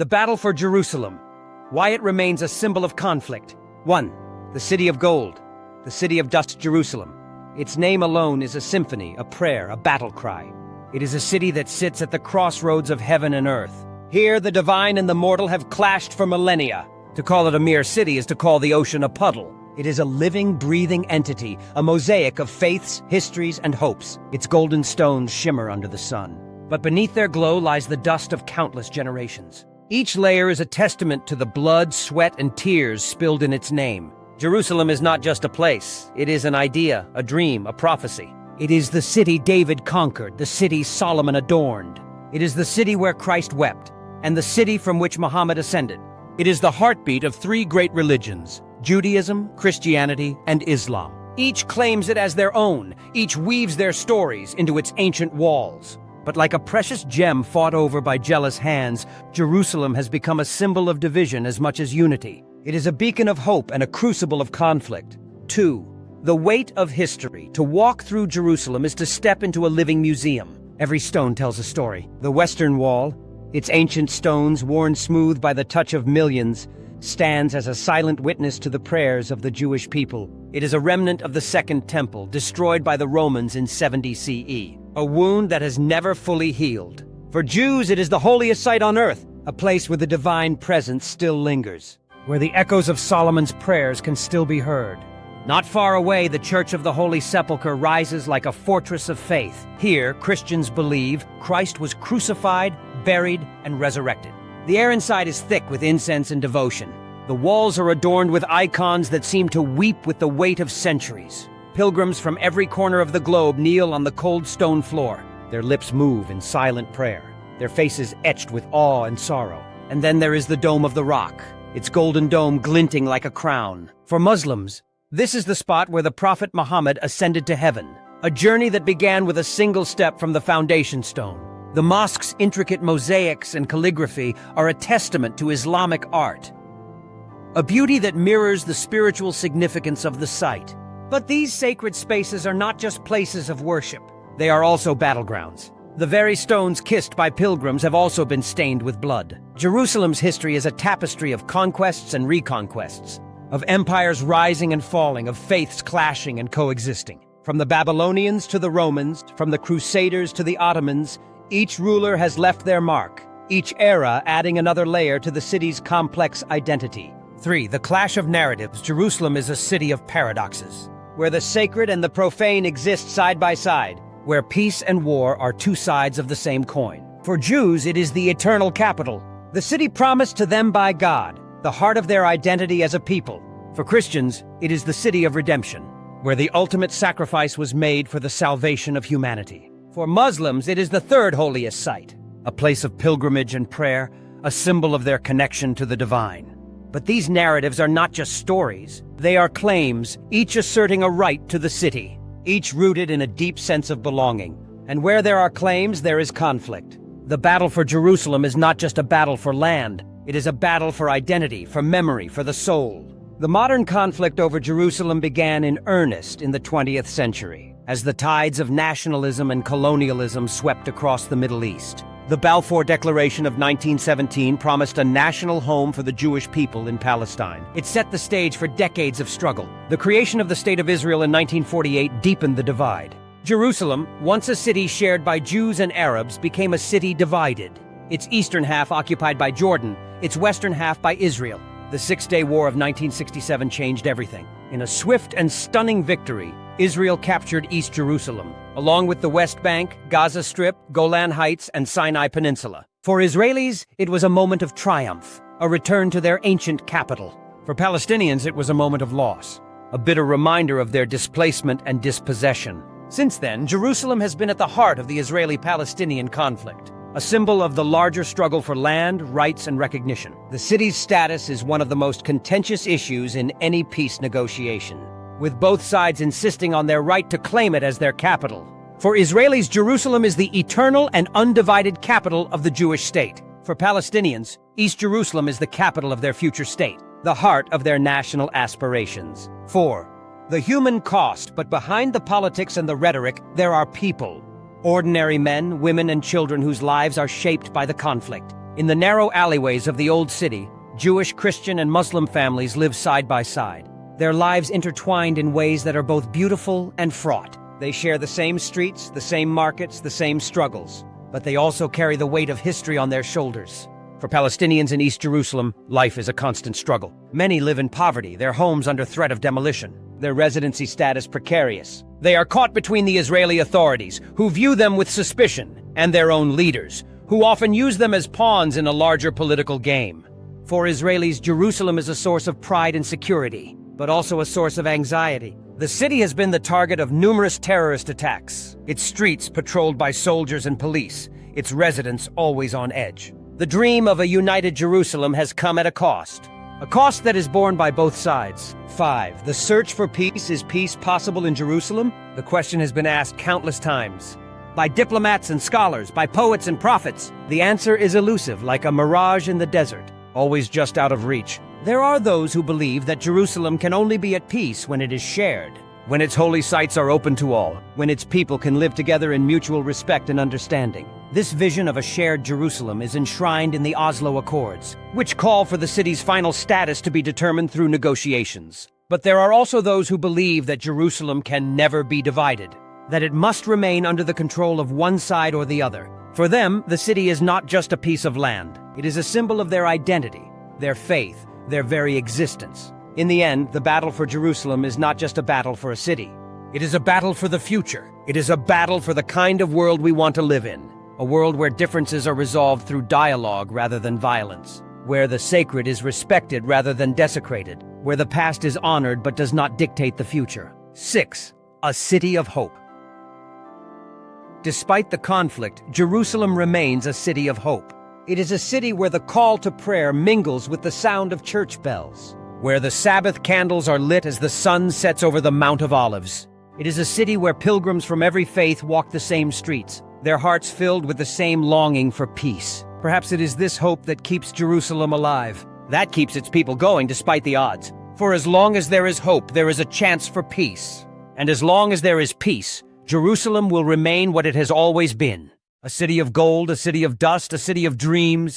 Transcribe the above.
The battle for Jerusalem. Why it remains a symbol of conflict. 1. The city of gold. The city of dust, Jerusalem. Its name alone is a symphony, a prayer, a battle cry. It is a city that sits at the crossroads of heaven and earth. Here the divine and the mortal have clashed for millennia. To call it a mere city is to call the ocean a puddle. It is a living, breathing entity, a mosaic of faiths, histories, and hopes. Its golden stones shimmer under the sun. But beneath their glow lies the dust of countless generations. Each layer is a testament to the blood, sweat, and tears spilled in its name. Jerusalem is not just a place. It is an idea, a dream, a prophecy. It is the city David conquered, the city Solomon adorned. It is the city where Christ wept, and the city from which Muhammad ascended. It is the heartbeat of three great religions: Judaism, Christianity, and Islam. Each claims it as their own. Each weaves their stories into its ancient walls. But like a precious gem fought over by jealous hands, Jerusalem has become a symbol of division as much as unity. It is a beacon of hope and a crucible of conflict. 2. The weight of history. To walk through Jerusalem is to step into a living museum. Every stone tells a story. The Western Wall, its ancient stones worn smooth by the touch of millions, stands as a silent witness to the prayers of the Jewish people. It is a remnant of the Second Temple, destroyed by the Romans in 70 CE. A wound that has never fully healed. For Jews, it is the holiest site on earth, a place where the divine presence still lingers, where the echoes of Solomon's prayers can still be heard. Not far away, the Church of the Holy Sepulchre rises like a fortress of faith. Here, Christians believe Christ was crucified, buried, and resurrected. The air inside is thick with incense and devotion. The walls are adorned with icons that seem to weep with the weight of centuries. Pilgrims from every corner of the globe kneel on the cold stone floor. Their lips move in silent prayer, their faces etched with awe and sorrow. And then there is the Dome of the Rock, its golden dome glinting like a crown. For Muslims, this is the spot where the Prophet Muhammad ascended to heaven, a journey that began with a single step from the foundation stone. The mosque's intricate mosaics and calligraphy are a testament to Islamic art, a beauty that mirrors the spiritual significance of the site. But these sacred spaces are not just places of worship. They are also battlegrounds. The very stones kissed by pilgrims have also been stained with blood. Jerusalem's history is a tapestry of conquests and reconquests, of empires rising and falling, of faiths clashing and coexisting. From the Babylonians to the Romans, from the Crusaders to the Ottomans, each ruler has left their mark, each era adding another layer to the city's complex identity. 3. The clash of narratives. Jerusalem is a city of paradoxes, where the sacred and the profane exist side by side, where peace and war are two sides of the same coin. For Jews, it is the eternal capital, the city promised to them by God, the heart of their identity as a people. For Christians, it is the city of redemption, where the ultimate sacrifice was made for the salvation of humanity. For Muslims, it is the third holiest site, a place of pilgrimage and prayer, a symbol of their connection to the divine. But these narratives are not just stories. They are claims, each asserting a right to the city, each rooted in a deep sense of belonging. And where there are claims, there is conflict. The battle for Jerusalem is not just a battle for land. It is a battle for identity, for memory, for the soul. The modern conflict over Jerusalem began in earnest in the 20th century, as the tides of nationalism and colonialism swept across the Middle East. The Balfour Declaration of 1917 promised a national home for the Jewish people in Palestine. It set the stage for decades of struggle. The creation of the State of Israel in 1948 deepened the divide. Jerusalem, once a city shared by Jews and Arabs, became a city divided. Its eastern half occupied by Jordan, its western half by Israel. The Six-Day War of 1967 changed everything. In a swift and stunning victory, Israel captured East Jerusalem, along with the West Bank, Gaza Strip, Golan Heights, and Sinai Peninsula. For Israelis, it was a moment of triumph, a return to their ancient capital. For Palestinians, it was a moment of loss, a bitter reminder of their displacement and dispossession. Since then, Jerusalem has been at the heart of the Israeli-Palestinian conflict, a symbol of the larger struggle for land, rights, and recognition. The city's status is one of the most contentious issues in any peace negotiation, with both sides insisting on their right to claim it as their capital. For Israelis, Jerusalem is the eternal and undivided capital of the Jewish state. For Palestinians, East Jerusalem is the capital of their future state, the heart of their national aspirations. 4. The human cost. But behind the politics and the rhetoric, there are people. Ordinary men, women, and children whose lives are shaped by the conflict. In the narrow alleyways of the old city, Jewish, Christian, and Muslim families live side by side. Their lives intertwined in ways that are both beautiful and fraught. They share the same streets, the same markets, the same struggles, but they also carry the weight of history on their shoulders. For Palestinians in East Jerusalem, life is a constant struggle. Many live in poverty, their homes under threat of demolition, their residency status precarious. They are caught between the Israeli authorities, who view them with suspicion, and their own leaders, who often use them as pawns in a larger political game. For Israelis, Jerusalem is a source of pride and security, but also a source of anxiety. The city has been the target of numerous terrorist attacks, its streets patrolled by soldiers and police, its residents always on edge. The dream of a united Jerusalem has come at a cost that is borne by both sides. 5. The search for peace. Is peace possible in Jerusalem? The question has been asked countless times. By diplomats and scholars, by poets and prophets. The answer is elusive, like a mirage in the desert, always just out of reach. There are those who believe that Jerusalem can only be at peace when it is shared, when its holy sites are open to all, when its people can live together in mutual respect and understanding. This vision of a shared Jerusalem is enshrined in the Oslo Accords, which call for the city's final status to be determined through negotiations. But there are also those who believe that Jerusalem can never be divided, that it must remain under the control of one side or the other. For them, the city is not just a piece of land. It is a symbol of their identity, their faith, their very existence. In the end, the battle for Jerusalem is not just a battle for a city. It is a battle for the future. It is a battle for the kind of world we want to live in. A world where differences are resolved through dialogue rather than violence. Where the sacred is respected rather than desecrated. Where the past is honored but does not dictate the future. 6. A city of hope. Despite the conflict, Jerusalem remains a city of hope. It is a city where the call to prayer mingles with the sound of church bells, where the Sabbath candles are lit as the sun sets over the Mount of Olives. It is a city where pilgrims from every faith walk the same streets, their hearts filled with the same longing for peace. Perhaps it is this hope that keeps Jerusalem alive, that keeps its people going despite the odds. For as long as there is hope, there is a chance for peace. And as long as there is peace, Jerusalem will remain what it has always been. A city of gold, a city of dust, a city of dreams,